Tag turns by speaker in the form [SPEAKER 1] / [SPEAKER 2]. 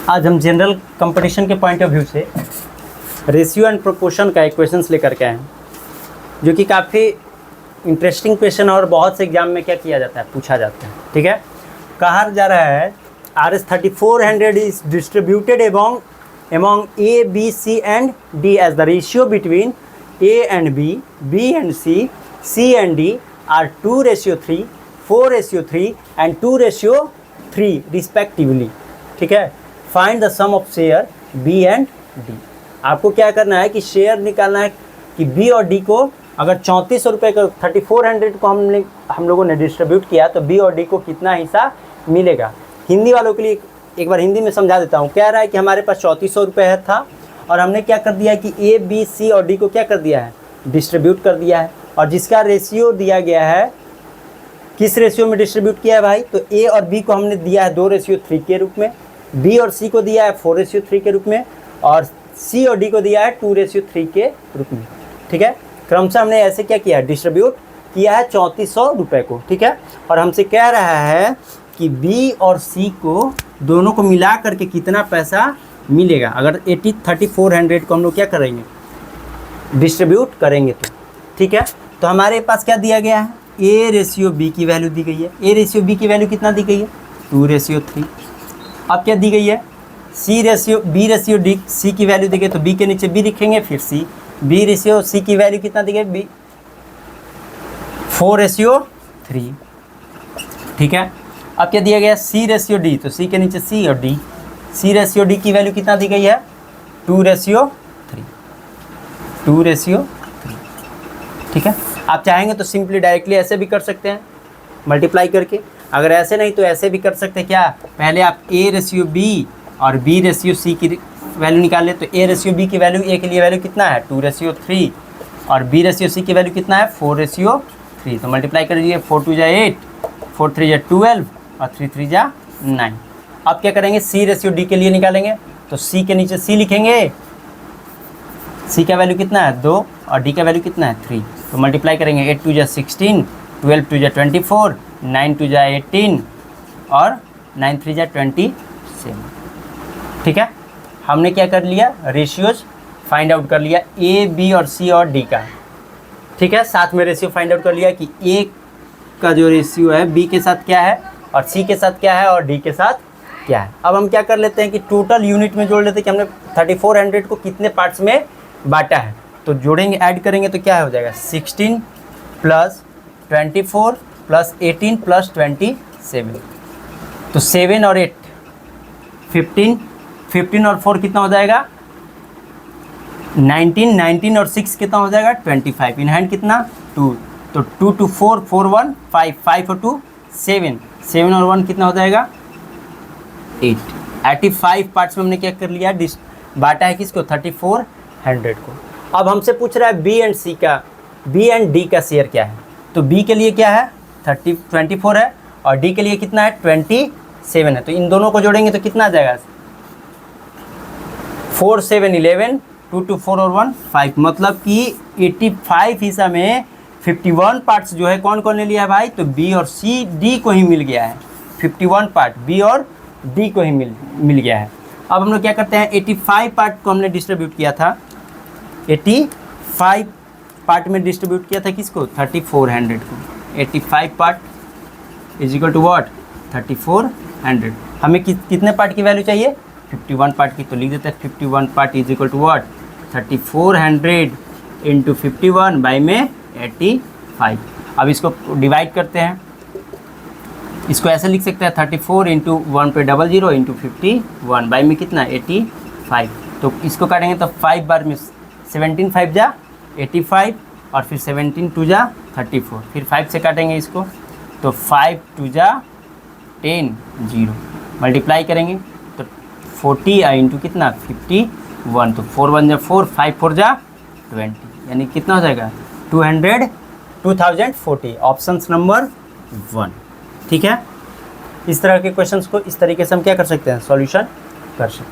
[SPEAKER 1] आज हम general competition के पॉइंट ऑफ व्यू से रेशियो एंड प्रोपोर्शन का इक्वेशंस लेकर के आए हैं, जो कि काफ़ी इंटरेस्टिंग क्वेश्चन और बहुत से एग्जाम में क्या किया जाता है, पूछा जाता है। ठीक है, कहा जा रहा है RS3400 is distributed among A, B, C and D as the ratio between A and B, B and C, C and D are 2:3, 4:3 and 2:3 respectively। ठीक है, find the sum of share B and D। आपको क्या करना है कि share निकालना है कि B और D को अगर 3400 रुपये का 3400 को हम लोगों ने डिस्ट्रीब्यूट किया तो B और D को कितना हिस्सा मिलेगा। हिंदी वालों के लिए एक बार हिंदी में समझा देता हूँ। कह रहा है कि हमारे पास 3400 रुपये था और हमने क्या कर दिया है कि A, B, C और D को क्या कर दिया है, डिस्ट्रीब्यूट कर दिया है। और जिसका रेशियो दिया गया है, किस रेशियो में डिस्ट्रीब्यूट किया है भाई, तो A और B को हमने दिया है 2:3 के रूप में, B और C को दिया है 4:3 के रूप में, और C और D को दिया है 2:3 के रूप में। ठीक है, क्रमशः हमने ऐसे क्या किया है, डिस्ट्रीब्यूट किया है 3400 रुपये को। ठीक है, और हमसे कह रहा है कि B और C को दोनों को मिला करके कितना पैसा मिलेगा अगर 3400 को हम लोग क्या करेंगे, डिस्ट्रीब्यूट करेंगे तो। ठीक है, तो हमारे पास क्या दिया गया है, A रेशियो B की वैल्यू दी गई है। A रेशियो B की वैल्यू कितना दी गई है, 2:3। अब क्या दी गई है, B रेशियो D C की वैल्यू दी गई, तो B के नीचे B लिखेंगे, फिर C। B रेशियो C की वैल्यू कितना दी गई, 4:3। ठीक है, अब क्या दिया गया, C रेशियो D, तो C के नीचे C और D। C रेशियो D की वैल्यू कितना दी गई है, 2:3। ठीक है, आप चाहेंगे तो सिंपली डायरेक्टली ऐसे भी कर सकते हैं मल्टीप्लाई करके, अगर ऐसे नहीं तो ऐसे भी कर सकते हैं। क्या, पहले आप A रेशियो B और B रेशियो C की वैल्यू निकाल ले, तो A रेशियो B की वैल्यू, A के लिए वैल्यू कितना है 2:3 और B रेशियो C की वैल्यू कितना है 4:3। तो मल्टीप्लाई कर दीजिए, 4 2 जा 8, 4 3 जा 12 और 3 3 जा 9। अब क्या करेंगे, C रेशियो D के लिए निकालेंगे, तो C के नीचे C लिखेंगे, C का वैल्यू कितना है 2 और D का वैल्यू कितना है 3। तो मल्टीप्लाई करेंगे, 8 2 जा 16, 12 2 जा 24, 9 2 जा 18 और 9 3 जा 27। ठीक है, हमने क्या कर लिया, रेशियोज फाइंड आउट कर लिया A, B और C और D का। ठीक है, साथ में रेशियो फाइंड आउट कर लिया कि A का जो रेशियो है B के साथ क्या है और C के साथ क्या है और D के साथ क्या है। अब हम क्या कर लेते हैं कि टोटल यूनिट में जोड़ लेते हैं कि हमने 3400 को कितने पार्ट्स में बांटा है। तो जोड़ेंगे, ऐड करेंगे तो क्या हो जाएगा, 16 + 24 + 18 + 27। तो 7 और 8 15 और 4 कितना हो जाएगा 19 और 6 कितना हो जाएगा 25। इन हैंड कितना 2, तो 2 2 4 4 1 5 5 और 2 7 7 और 1 कितना हो जाएगा 8। 85 पार्ट्स में हमने क्या कर लिया, बांटा है किसको, 3400 को। अब हमसे पूछ रहा है B एंड C का, B एंड D का शेयर क्या है। तो B के लिए क्या है 24 है और D के लिए कितना है 27 है। तो इन दोनों को जोड़ेंगे तो कितना आ जाएगा 4 7 11, 2 2 4 और 1 5। मतलब कि 85 हिस्सा में 51 पार्ट्स जो है कौन कौन ले लिया है भाई, तो B और C D को ही मिल गया है। 51 पार्ट B और D को ही मिल गया है। अब हम लोग क्या करते हैं, 85 पार्ट को हमने डिस्ट्रीब्यूट किया था, 85 पार्ट में डिस्ट्रीब्यूट किया था किसको, 3400 को। 85 part is equal to what 3400। हमें कितने पार्ट की वैल्यू चाहिए, 51 पार्ट की। तो लिख देते हैं 51 part is equal to what 3400 into 51 by में 85। अब इसको डिवाइड करते हैं, इसको ऐसे लिख सकते हैं 34 इंटू 1 पे 00 इंटू 51 बाई में कितना 85। तो इसको काटेंगे तो 5 बार में 17 5 जा 85 और फिर 17 2 जा 34, फिर 5 से काटेंगे इसको तो 5 2 जा 10 0। मल्टीप्लाई करेंगे तो 40 इंटू कितना 51, तो 4 1 जा 4, 5 4 जा 20, यानी कितना हो जाएगा 2040। Option number 1। ठीक है, इस तरह के क्वेश्चंस को इस तरीके से हम क्या कर सकते हैं, सॉल्यूशन कर सकते हैं।